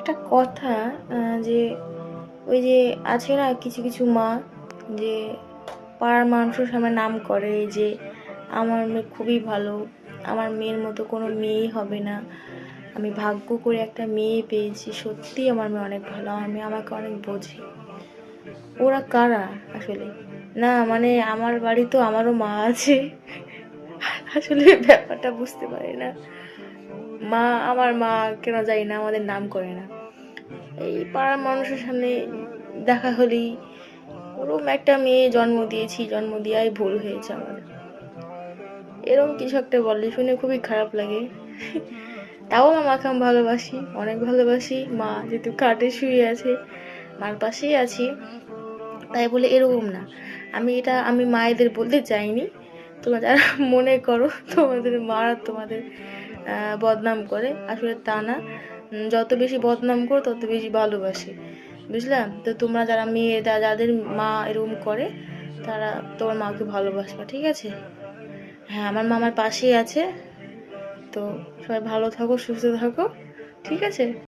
একটা কথা, যে ওই যে আছে না কিছু কিছু মা, যে পাড়ার মানুষের সামনে নাম করে যে আমার মেয়ে খুবই ভালো, আমার মেয়ের মতো কোনো মেয়েই হবে না, আমি ভাগ্য করে একটা মেয়ে পেয়েছি, সত্যি আমার মেয়ে অনেক ভালো, আমার মেয়ে আমাকে অনেক বোঝে। ওরা কারা আসলে? না মানে আমার বাড়ি তো আমারও মা আছে, আসলে ব্যাপারটা বুঝতে পারি না। মা, আমার মা কেন জানি না আমাদের নাম করে না। এই পাড়ার মানুষের সামনে দেখা হলেই ওরকম একটা মেয়ে জন্ম দিয়েছি, জন্ম দেওয়াই ভুল হয়েছে আমার, এরকম কিছু একটা বলে শুনে খুবই খারাপ লাগে। তাও মামাকে আমি ভালোবাসি, অনেক ভালোবাসি। মা যেহেতু খাটে শুয়ে আছে, মার পাশেই আছি, তাই বলে এরকম না। আমি মায়েদের বলতে চাইনি, তোমরা যারা মনে করো তোমাদের মা তোমাদের বদনাম করে, আসলে তা না। যত বেশি বদনাম করো তত বেশি ভালোবাসে, বুঝলাম তো? তোমরা যারা মেয়েরা, যাদের মা এরকম করে, তারা তোমার মাকে ভালোবাসবা, ঠিক আছে? হ্যাঁ, আমার মা আমার পাশেই আছে। তো সবাই ভালো থাকো, সুস্থ থাকো, ঠিক আছে?